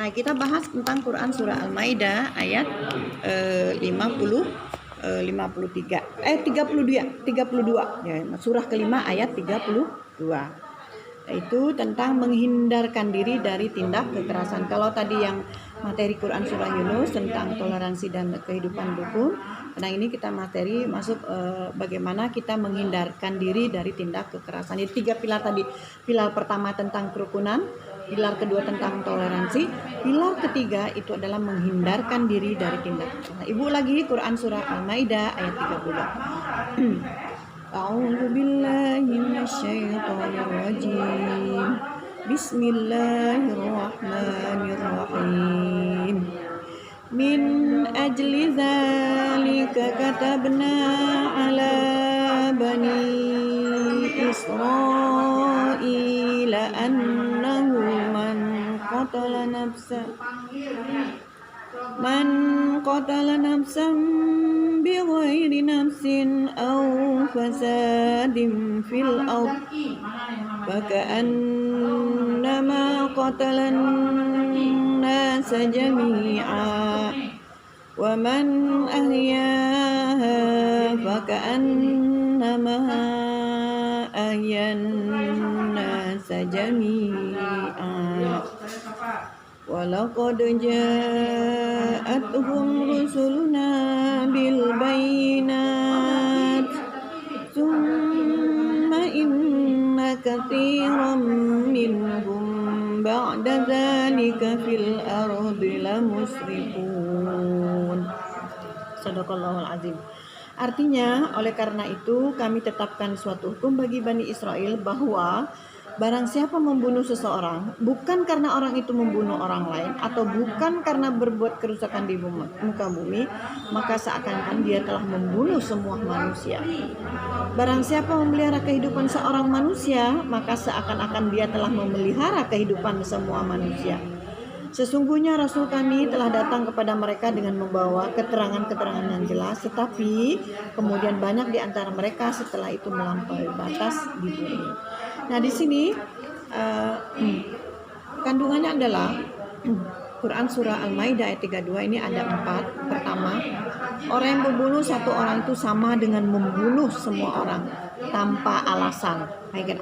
Nah, kita bahas tentang Quran surah Al-Maidah ayat 32 ya, surah kelima ayat 32. Itu tentang menghindarkan diri dari tindak kekerasan. Kalau tadi yang materi Quran surah Yunus tentang toleransi dan kehidupan rukun, nah ini kita materi masuk bagaimana kita menghindarkan diri dari tindak kekerasan. Ini 3 pilar tadi. Pilar pertama tentang kerukunan, pilar kedua tentang toleransi, pilar ketiga itu adalah menghindarkan diri dari tindak kekerasan. Ibu lagi Quran surah Al-Maidah ayat 32. A'udzu billahi minasyaitonir rajim. Bismillahirrahmanirrahim. Min ajli dzalika katabna ala bani Israila annahu man qatala nafsan bighairi nafsin aw fasadin fil ard faka'annama qatalan nasa jami'a wa man ahyaha faka'annama ahyan nasa jami'a. Walaqad ja'atuhum rusuluna bil bayinat summa inna katsiran minhum ba'da dzalika fil ardi lamusrifun. Shadaqallahul azim. Artinya, oleh karena itu kami tetapkan suatu hukum bagi Bani Israel bahwa barang siapa membunuh seseorang bukan karena orang itu membunuh orang lain atau bukan karena berbuat kerusakan di muka bumi, maka seakan-akan dia telah membunuh semua manusia. Barang siapa memelihara kehidupan seorang manusia, maka seakan-akan dia telah memelihara kehidupan semua manusia. Sesungguhnya Rasul kami telah datang kepada mereka dengan membawa keterangan-keterangan yang jelas, tetapi kemudian banyak di antara mereka setelah itu melampaui batas di bumi. Nah, di sini kandungannya adalah Quran surah Al-Maidah ayat 32 ini ada 4. Pertama, orang yang membunuh satu orang itu sama dengan membunuh semua orang tanpa alasan.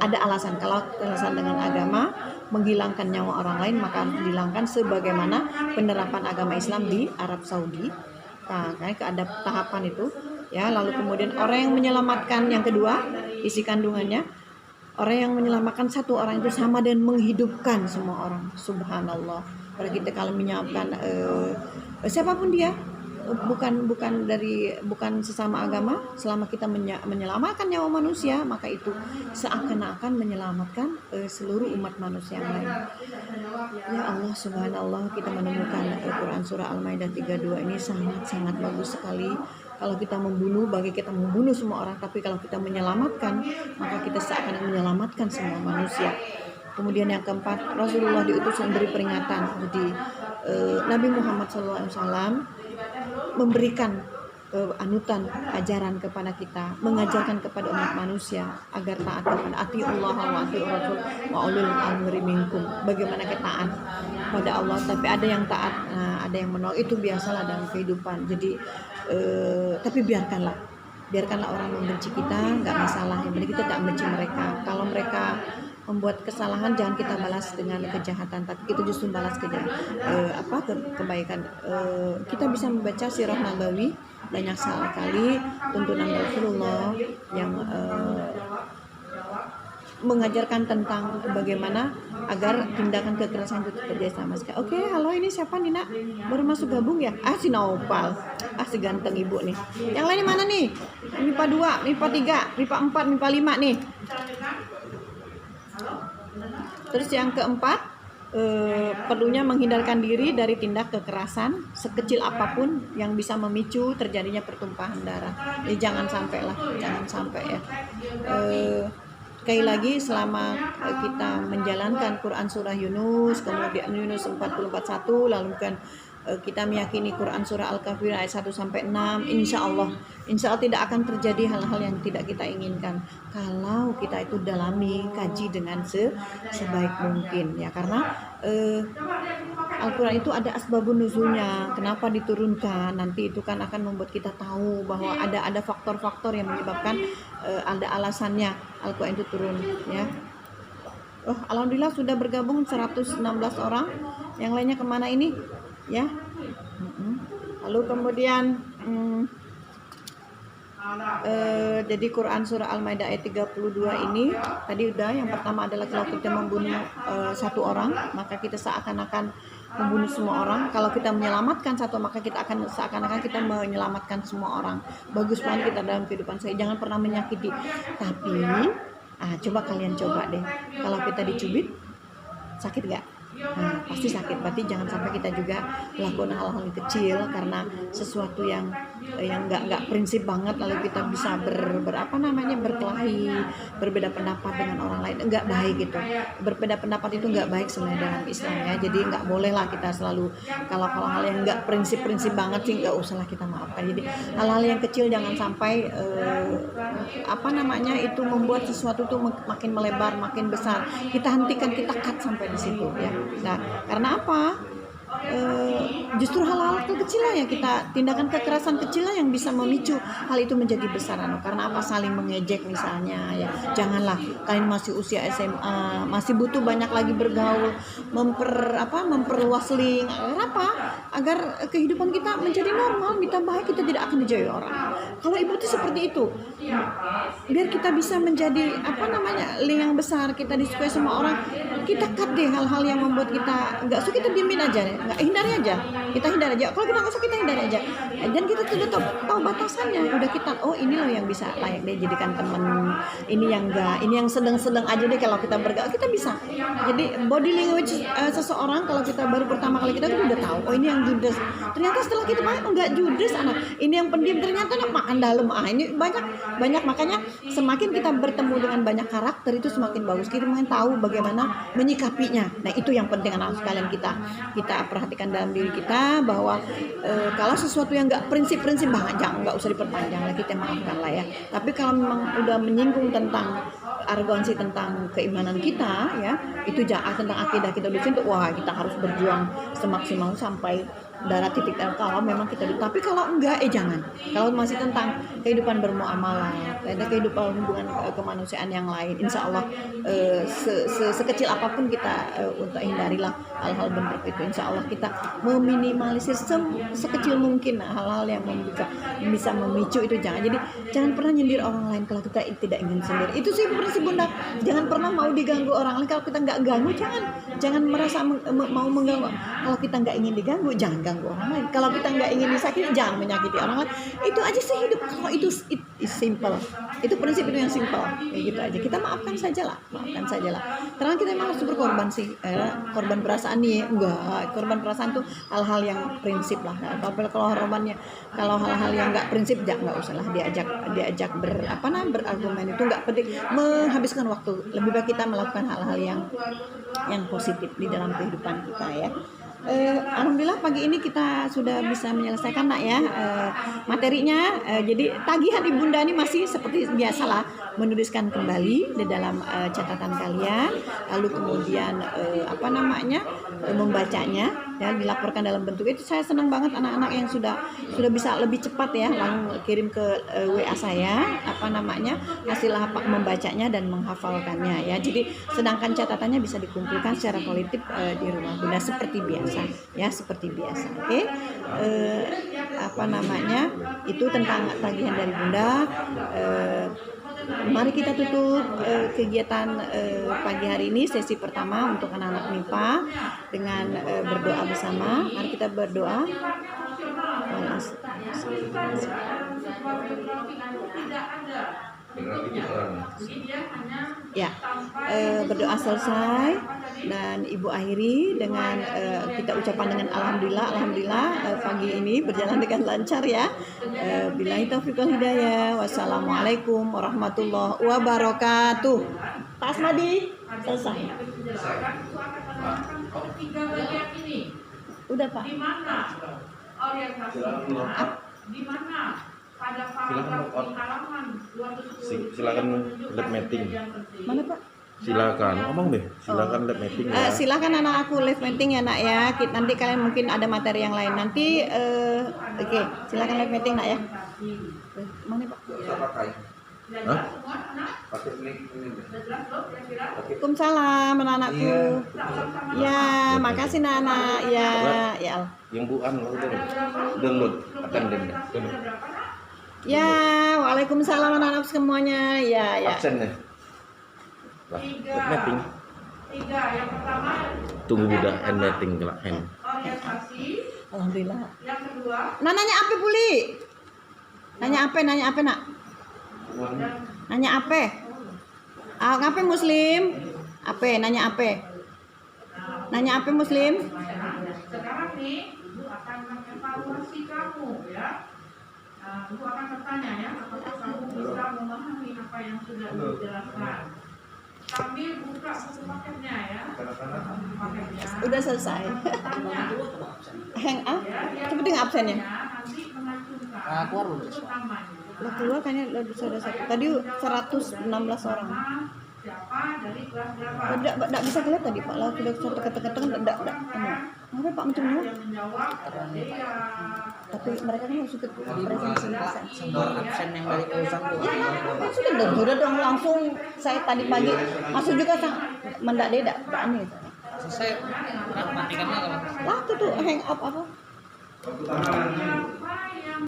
Ada alasan. Kalau alasan dengan agama menghilangkan nyawa orang lain, maka dihilangkan sebagaimana penerapan agama Islam di Arab Saudi. Nah, ada tahapan itu ya. Lalu kemudian orang yang menyelamatkan, yang kedua isi kandungannya, orang yang menyelamatkan satu orang itu sama dan menghidupkan semua orang. Subhanallah. Kalau kita kalau menyiapkan siapapun dia, bukan sesama agama, selama kita menyelamatkan nyawa manusia, maka itu seakan-akan menyelamatkan seluruh umat manusia yang lain. Ya Allah, subhanallah, kita menemukan Quran surah Al-Maidah 32 ini sangat-sangat bagus sekali. Kalau kita membunuh, bagi kita membunuh semua orang, tapi kalau kita menyelamatkan, maka kita seakan menyelamatkan semua manusia. Kemudian yang keempat, Rasulullah diutus memberi peringatan. Jadi Nabi Muhammad SAW memberikan anutan ajaran kepada kita, mengajarkan kepada umat manusia agar taat kepada Allah wa atiur rasul wa ulul amri minkum. Bagaimana kita taat pada Allah, tapi ada yang taat, ada yang menolak, itu biasalah dalam kehidupan. Jadi tapi biarkanlah orang membenci kita, nggak masalah. Yang penting kita tak membenci mereka. Kalau mereka membuat kesalahan, jangan kita balas dengan kejahatan, tapi kita justru balas kebaikan. Kita bisa membaca sirah Nabawi banyak sekali, tuntunan Rasulullah yang mengajarkan tentang bagaimana agar tindakan kekerasan itu terjadi sama sekali. Oke, halo, ini siapa nih, Nak? Baru masuk gabung ya? Si Naupal. Si ganteng ibu nih. Yang lain mana nih? MIPA 2, MIPA 3, MIPA 4, MIPA 5 nih. Terus yang keempat, perlunya menghindarkan diri dari tindak kekerasan sekecil apapun yang bisa memicu terjadinya pertumpahan darah. Jangan sampai ya. Sekali lagi, selama kita menjalankan Quran surah Yunus, kemudian Yunus 44:1, lalu kan kita meyakini Quran surah Al-Kafir ayat 1-6, insya Allah tidak akan terjadi hal-hal yang tidak kita inginkan kalau kita itu dalami, kaji dengan sebaik mungkin ya. Karena Al-Quran itu ada asbabun nuzulnya, kenapa diturunkan. Nanti itu kan akan membuat kita tahu bahwa ada faktor-faktor yang menyebabkan ada alasannya Al-Quran itu turun ya. Oh, alhamdulillah sudah bergabung 116 orang. Yang lainnya kemana ini ya? Lalu kemudian jadi Quran surah Al-Maidah ayat 32 ini tadi udah, yang pertama adalah kalau kita membunuh satu orang maka kita seakan-akan membunuh semua orang. Kalau kita menyelamatkan satu maka kita akan seakan-akan kita menyelamatkan semua orang. Bagus banget kita dalam kehidupan saya, jangan pernah menyakiti. Tapi coba kalian coba deh, kalau kita dicubit sakit gak? Nah, pasti sakit. Berarti jangan sampai kita juga melakukan hal-hal yang kecil karena sesuatu yang nggak prinsip banget lalu kita bisa berkelahi, berbeda pendapat dengan orang lain. Nggak baik gitu. Berbeda pendapat itu nggak baik sebenarnya dalam Islam ya. Jadi nggak boleh lah kita selalu kalau hal yang nggak prinsip banget sih nggak usah lah kita maafkan. Jadi hal-hal yang kecil jangan sampai itu membuat sesuatu tuh makin melebar, makin besar. Kita hentikan, kita cut sampai di situ ya. Nah, karena apa? Justru hal-hal kecil lah yang kita tindakan kekerasan kecil lah yang bisa memicu hal itu menjadi besar. Karena apa? Saling mengejek misalnya ya. Janganlah, kalian masih usia SMA, masih butuh banyak lagi bergaul, memperluas link. Agar kehidupan kita menjadi normal, kita baik, kita tidak akan dijauhi orang. Kalau ibu itu seperti itu, biar kita bisa menjadi link yang besar, kita disukai sama orang, kita cut deh hal-hal yang membuat kita nggak suka, kita diemin aja deh. Nggak, hindari aja, kita hindari aja. Kalau kita nggak suka, kita hindari aja. Dan kita sudah tahu batasannya. Udah kita, ini loh yang bisa layak deh jadikan teman. Ini yang enggak, ini yang sedang-sedang aja deh kalau kita bergaul, kita bisa. Jadi body language seseorang kalau kita baru pertama kali kita udah tahu, ini yang judes. Ternyata setelah kita makan enggak judes anak. Ini yang pendiam ternyata makan dalam. Ini banyak makanya semakin kita bertemu dengan banyak karakter itu semakin bagus. Kita makin tahu bagaimana menyikapinya. Nah, itu yang penting anak sekalian kita perhatikan dalam diri kita bahwa kalau sesuatu yang nggak prinsip banget nggak usah diperpanjang lah, kita maafkan lah ya. Tapi kalau memang udah menyinggung tentang arogansi, tentang keimanan kita ya, itu tentang akidah kita udah itu, wah kita harus berjuang semaksimal sampai darah titik. Kalau memang kita tapi kalau enggak jangan. Kalau masih tentang kehidupan bermuamalah, ada kehidupan hubungan kemanusiaan yang lain, insya Allah sekecil apapun kita untuk hindarilah hal-hal bentuk itu. Insya Allah kita meminimalisir sekecil mungkin hal-hal yang bisa memicu itu. Jangan pernah nyindir orang lain kalau kita tidak ingin sendiri. Itu sih prinsip Bunda. Jangan pernah mau diganggu orang lain. Kalau kita nggak ganggu, jangan merasa mau mengganggu. Kalau kita nggak ingin diganggu, jangan ganggu orang lain. Kalau kita nggak ingin disakiti, jangan menyakiti orang lain. Itu aja sih hidup. Kalau itu simple. Itu prinsip itu yang simple. Kayak gitu aja. Kita maafkan saja lah. Karena kita memang harus berkorban sih. Korban perasaan nih, enggak. Korban perasaan tuh hal-hal yang prinsip lah. Kalau hal-hal yang nggak prinsip, nggak usah lah diajak berargumen, itu nggak penting, menghabiskan waktu. Lebih baik kita melakukan hal-hal yang positif di dalam kehidupan kita ya. Alhamdulillah pagi ini kita sudah bisa menyelesaikan nak ya materinya. Jadi tagihan Ibunda ini masih seperti biasalah, menuliskan kembali di dalam catatan kalian, lalu kemudian membacanya ya, dilaporkan dalam bentuk itu. Saya senang banget anak-anak yang sudah bisa lebih cepat ya, langsung kirim ke WA saya hasil membacanya dan menghafalkannya ya. Jadi sedangkan catatannya bisa dikumpulkan secara kolektif di rumah Bunda seperti biasa ya, seperti biasa. Oke. Itu tentang tagihan dari Bunda. Mari kita tutup kegiatan pagi hari ini, sesi pertama untuk anak-anak MIPA dengan berdoa bersama. Mari kita berdoa. Ya, berdoa selesai dan Ibu akhiri dengan kita ucapan dengan alhamdulillah pagi ini berjalan dengan lancar ya. Billahi taufiq wal hidayah. Wassalamualaikum warahmatullahi wabarakatuh. Pak Asmadi selesai. Udah Pak. Di mana orientasi? Di mana? Pada paragraf halaman 210. Silakan lihat meeting. Mana Pak? Silakan, ngomong deh. Silakan live mapping ya. Silakan anak aku live meeting ya nak ya. Nanti kalian mungkin ada materi yang lain nanti. Oke, silakan live meeting nak ya. Mana Pak? Hah? Waalaikumsalam anak-anakku. Ya, makasih Nana. Ya, ya. Yang Bu An download akan download. Ya, waalaikumsalam anak-anak semuanya. Ya, ya. Absen ya. Lah, live mapping. Yang pertama Tunggu udah end meeting kelak end. orientasi. Alhamdulillah. Yang kedua Nanya apa Buli? Nanya apa nak? Nanya apa? Ngapain Muslim? Apa? Nanya apa? Nanya apa Muslim? sekarang nih Ibu akan mengevaluasi kamu ya. Ibu akan bertanya ya, apakah kamu bisa memahami apa yang sudah Ibu jelaskan. Sambil buka buku paketnya ya. Paketnya. Udah selesai. Tanya. Hang up? Ya, dia Cepet nggak absennya? nanti mengacungkan keluar dulu. utamanya. Lah keluar kayaknya sudah satu. Tadi 116 orang. Siapa dari kelas berapa? Tidak bisa kelihatan tadi Pak. Lah sudah satu ketekan tidak. Kenapa Pak macam mana? Yang menjawab iya. Tapi mereka kan harus ikut presentasi. Sumber absen yang dari urusan tuh. Ya, sudah dong langsung saya tadi pagi masuk juga mendadak aneh. Selesai. Nah, matikannya kalau Lah tuh hang up apa? Siapa yang